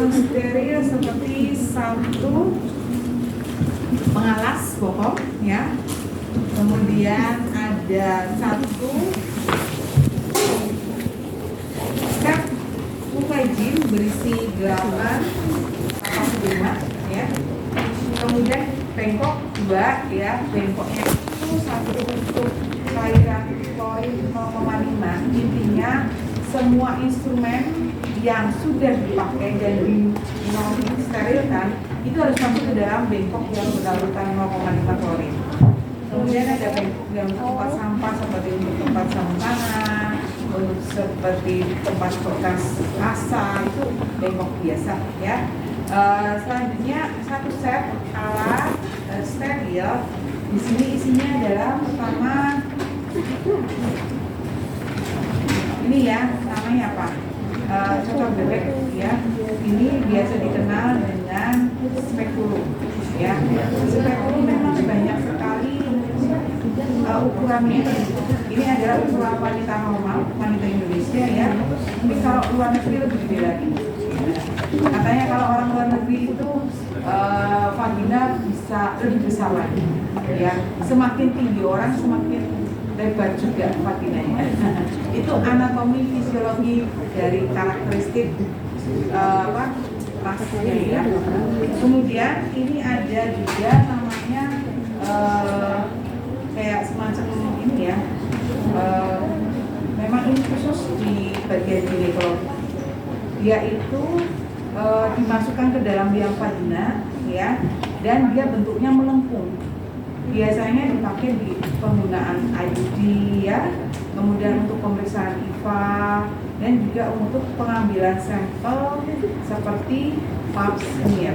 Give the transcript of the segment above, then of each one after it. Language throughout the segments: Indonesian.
steril seperti satu pengalas bohong ya. Kemudian ada satu set hygiene berisi 8 ya. Kemudian bengkok 2 ya, bengkoknya itu satu untuk cairan klorin 0,5. Intinya semua instrumen yang sudah dipakai dan disterilkan itu harus masuk ke dalam bengkok yang berlarutan 0,5 klorin. Kemudian ada bengkok yang tempat sampah seperti untuk tempat sarung tangan, untuk seperti tempat bekas asa, itu bengkok biasa ya. Selanjutnya satu set alat steril. Di sini isinya adalah pertama ini ya, namanya apa? Cocok bebek ya. Ini biasa dikenal dengan spekulum ya. Spekulum memang banyak sekali ukurannya. Ini adalah ukuran wanita normal, wanita Indonesia ya. Tapi kalau luar negeri lebih gede lagi. Katanya kalau orang luar negeri itu vagina bisa lebih besar lagi ya. Semakin tinggi orang semakin lebar juga vaginanya. Itu anatomi fisiologi dari karakteristik rasnya ya. Kemudian ini ada juga namanya kayak semacam ini ya. Memang ini khusus di bagian ginekologi. Dia itu dimasukkan ke dalam liang vagina ya, dan dia bentuknya melengkung. Biasanya dipakai di penggunaan IUD ya, kemudian untuk pemeriksaan IVA dan juga untuk pengambilan sampel seperti pap smear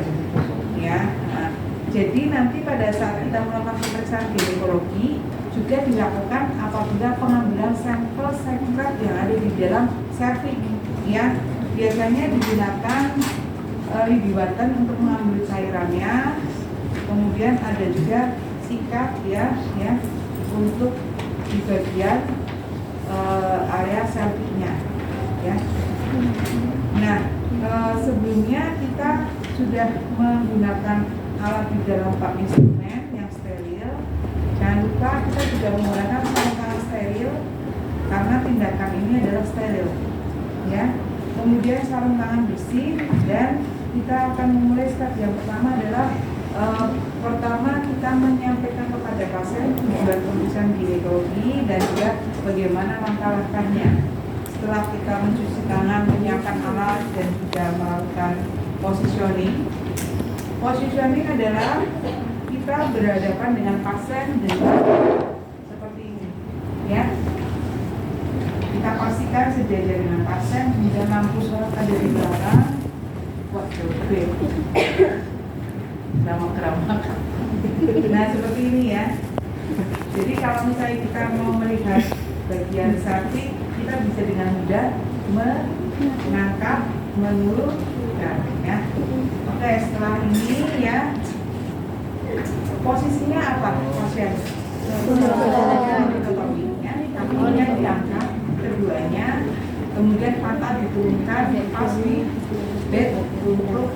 ya. Nah, jadi nanti pada saat kita melakukan pemeriksaan ginekologi juga dilakukan apabila pengambilan sampel sekret yang ada di dalam serviks ya. Biasanya digunakan lidiwatan untuk mengambil cairannya, kemudian ada juga sikat ya untuk di bagian area serviksnya ya. Nah, sebelumnya kita sudah menggunakan alat di dalam pak instrumen yang steril. Jangan lupa kita juga menggunakan sarung tangan steril karena tindakan ini adalah steril ya. Kemudian sarung tangan bersih, dan kita akan memulai step yang pertama adalah pertama kita menyampaikan kepada pasien tujuan pemeriksaan ginekologi dan juga bagaimana langkah-langkahnya. Setelah kita mencuci tangan, menyiapkan alat dan juga melakukan positioning. Positioning adalah kita berhadapan dengan pasien dengan seperti ini ya. Kita pastikan sejajar dengan pasien, kemudian lampu sorot ada di belakang. Waduh, sama keramat. Nah seperti ini ya. Jadi kalau misalnya kita mau melihat bagian serviks, kita bisa dengan mudah mengangkat, menurunkan ya. Oke, setelah ini ya, posisinya apa pasien? Kakinya diangkat, keduanya, kemudian pantat diturunkan pas di bed untuk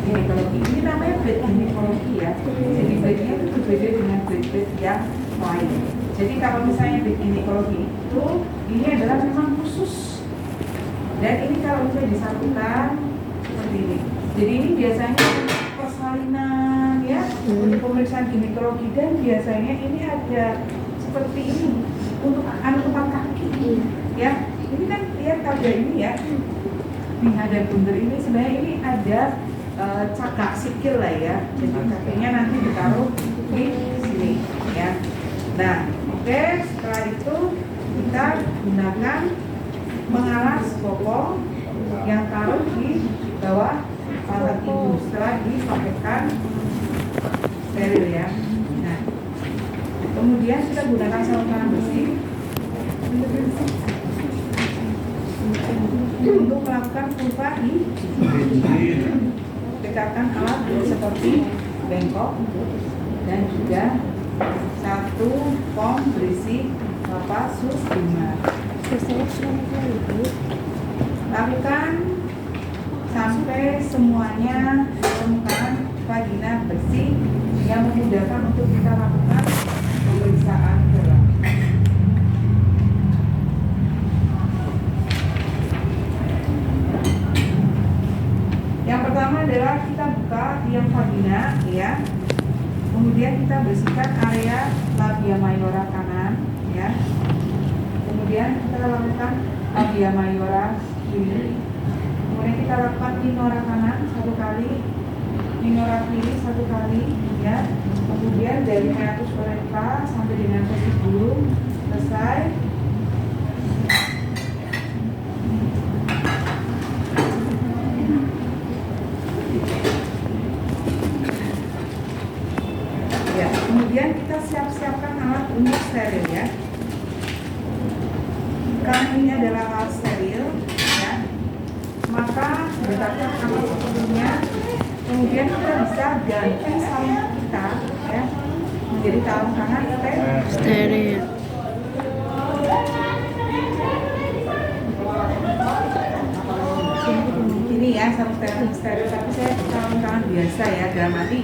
ginekologi. Ini namanya bed ginekologi ya. Jadi bednya itu berbeda dengan bed-bed yang lain. Jadi kalau misalnya bed ginekologi itu ini adalah memang khusus. Dan ini kalau misalnya disatukan seperti ini. Jadi ini biasanya persalinan ya untuk pemeriksaan ginekologi, dan biasanya ini ada seperti ini untuk tempat kaki ya. Ini kan lihat pada ini ya, Miha dan Bundar ini sebenarnya ini ada cakak sikil lah ya. Jadi kakinya nanti ditaruh di sini ya. Nah, oke, setelah itu kita gunakan mengalas bokong yang taruh di bawah pantat ibu setelah dipakaikan steril ya. Nah, kemudian kita gunakan sarung tangan bersih untuk melakukan vulva di dekatkan alat seperti bengkok dan juga satu pom berisi sus 5. Lakukan sampai semuanya permukaan vagina bersih yang memudahkan untuk kita lakukan pemeriksaan dalam. Yang pertama adalah kita buka tiang vagina, ya. Kemudian kita bersihkan area labia mayora kanan, ya. Kemudian kita lakukan labia mayora kiri. Kemudian kita lakukan minora kanan 1 kali, minora kiri 1 kali, ya. Kemudian dari hiatus orecta sampai dengan vestibulum selesai. Ya, kemudian kita siapkan alat untuk steril, ya. Karena ini adalah alat steril, ya, maka berdasarkan alat sebelumnya, kemudian kita bisa ganti sarung kita, ya, menjadi sarung tangan steril. Ini ya sarung steril, tapi saya sarung tangan biasa, ya, dalam arti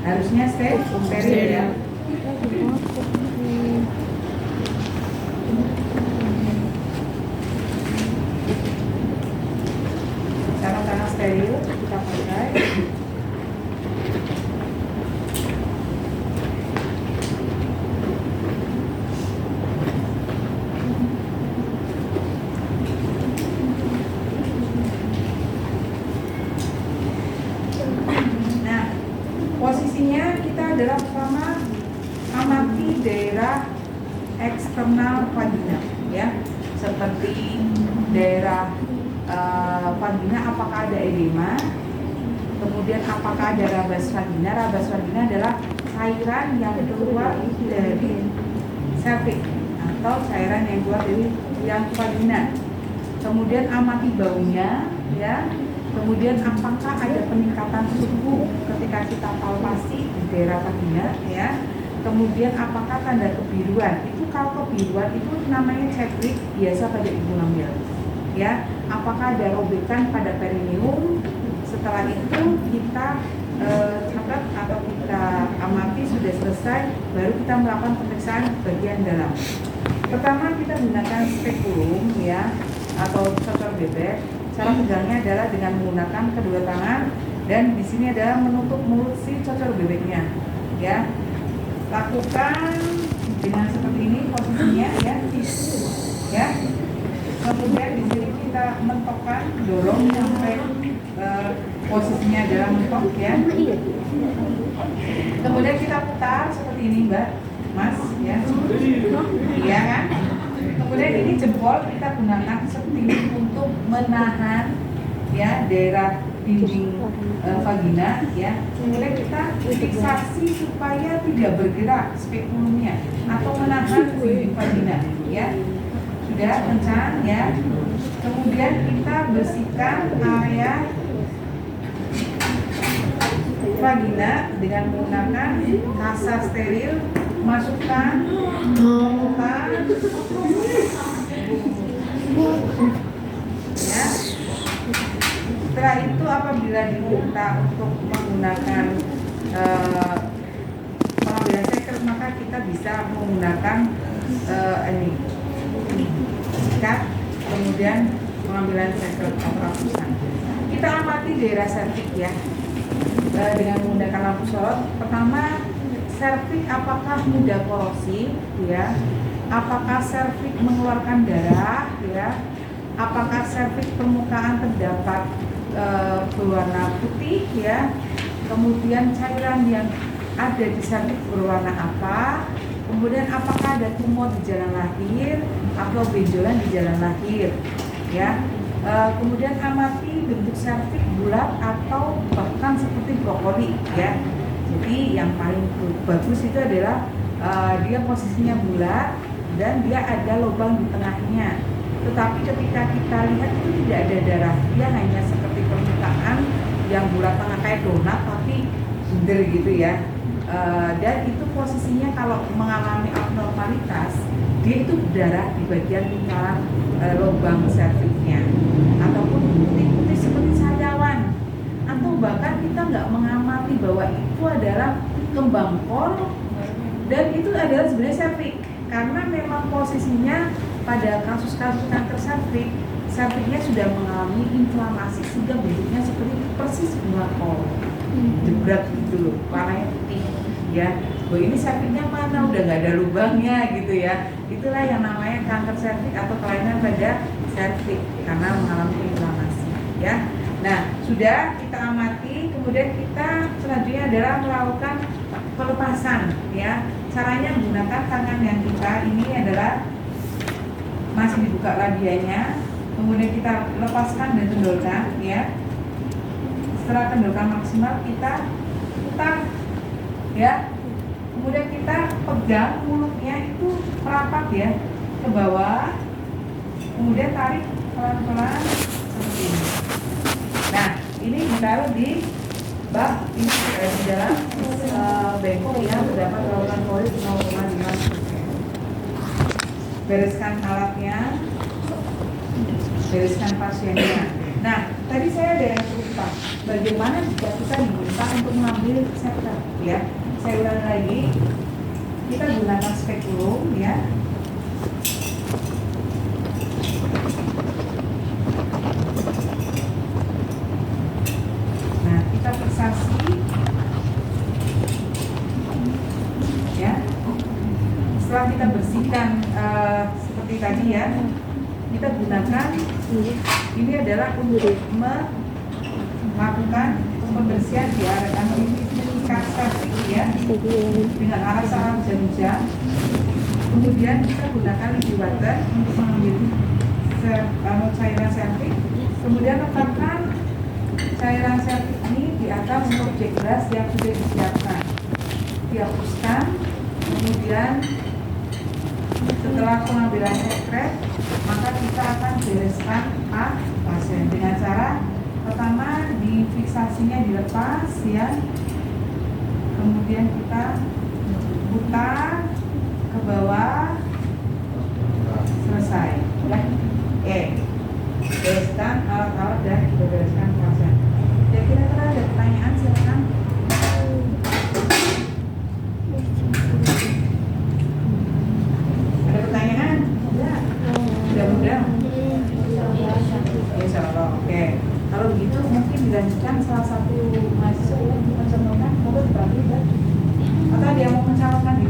harusnya steril, ya. Sarung tangan steril kita pakai. Posisinya kita adalah pertama amati daerah eksternal vagina, ya, seperti daerah vagina apakah ada edema, kemudian apakah ada rabas vagina. Rabas vagina adalah cairan yang keluar dari cervix atau cairan yang keluar dari yang vagina. Kemudian amati baunya, ya. Kemudian apakah ada peningkatan suhu ketika kita palpasi di daerah vagina, ya. Kemudian apakah tanda kebiruan? Itu kalau kebiruan itu namanya cedrik biasa pada ibu hamil, ya. Apakah ada robekan pada perineum? Setelah itu kita catat atau kita amati sudah selesai, baru kita melakukan pemeriksaan bagian dalam. Pertama kita gunakan spekulum, ya, atau cocor bebek. Cara pegangnya adalah dengan menggunakan kedua tangan, dan di sini adalah menutup mulut si cocor bebeknya, ya. Lakukan dengan seperti ini posisinya, ya, ya. Kemudian di sini kita mentokkan, dorong sampai posisinya adalah mentok, ya. Kemudian kita putar seperti ini, Mbak, Mas, ya. Iya kan? Kemudian ini jempol kita gunakan seperti ini untuk menahan, ya, daerah dinding vagina, ya. Kemudian kita fiksasi supaya tidak bergerak spekulumnya atau menahan dinding vagina, ya. Sudah kencang, ya. Kemudian kita bersihkan area vagina dengan menggunakan kasa steril. Masukkan, ya. Setelah itu apabila diminta untuk menggunakan pengambilan sekret, maka kita bisa menggunakan ini sikat, kemudian pengambilan sekret atau rapusan. Kita amati daerah cervix, ya, dengan menggunakan lampu sorot. Pertama, cervix apakah mudah korosi, ya? Apakah cervix mengeluarkan darah, ya? Apakah cervix permukaan terdapat berwarna putih, ya? Kemudian cairan yang ada di cervix berwarna apa? Kemudian apakah ada tumor di jalan lahir atau benjolan di jalan lahir, ya? Kemudian amati bentuk cervix bulat atau bahkan seperti brokoli, ya. Jadi yang paling bagus itu adalah dia posisinya bulat dan dia ada lubang di tengahnya. Tetapi ketika kita lihat itu tidak ada darah, dia hanya seperti permukaan yang bulat tengah kayak donat tapi bunder gitu, ya. Dan itu posisinya kalau mengalami abnormalitas, dia itu berdarah di bagian lingkaran lubang serviksnya ataupun putih-putih seperti sariawan, kita nggak mengamati bahwa itu adalah kembang kol dan itu adalah sebenarnya serviks, karena memang posisinya pada kasus-kasus kanker serviksnya sudah mengalami inflamasi sehingga bentuknya seperti persis bunga kol, jebrak gitu loh, warnanya putih ya. Oh ini serviksnya mana, udah nggak ada lubangnya gitu ya. Itulah yang namanya kanker serviks atau kelainan pada serviks karena mengalami inflamasi ya. Nah sudah kita amati, kemudian kita selanjutnya adalah melakukan pelepasan ya. Caranya menggunakan tangan yang kita ini adalah masih dibuka labianya, kemudian kita lepaskan dan kendorkan ya. Setelah kendorkan maksimal kita putar ya. Kemudian kita pegang mulutnya itu merapat ya ke bawah, kemudian tarik pelan-pelan seperti ini. Nah ini ditaruh di bak ini di dalam bengkok yang terdapat lautan kolit 0,5%. Bereskan alatnya, bereskan pasiennya. Nah tadi saya ada yang lupa, bagaimana jika kita diminta untuk mengambil reseptor ya. Saya ulang lagi, kita gunakan spekulum ya. Nah kita fiksasi ya. Setelah kita bersihkan seperti tadi ya, kita gunakan ini adalah untuk melakukan pembersihan di area ya, dengan arah saraf jam-jam. Kemudian kita gunakan liquid water untuk mengambil cairan serviks. Kemudian letakkan cairan serviks ini di atas objek gelas yang sudah disiapkan. Dihapuskan. Kemudian setelah pengambilan sekret, maka kita akan bereskan pasien dengan cara pertama difiksasinya dilepas ya. Kemudian kita putar ke bawah, selesai ya. Bereskan alat-alat dan bereskan pasien. Ya kira-kira ada pertanyaan, silakan. Ada pertanyaan? Ya. Mudah-mudahan. Insya Allah. Oke. Kalau begitu mungkin dilanjutkan salah satu mahasiswa yang mencontohkan, atau dia mau mencalonkan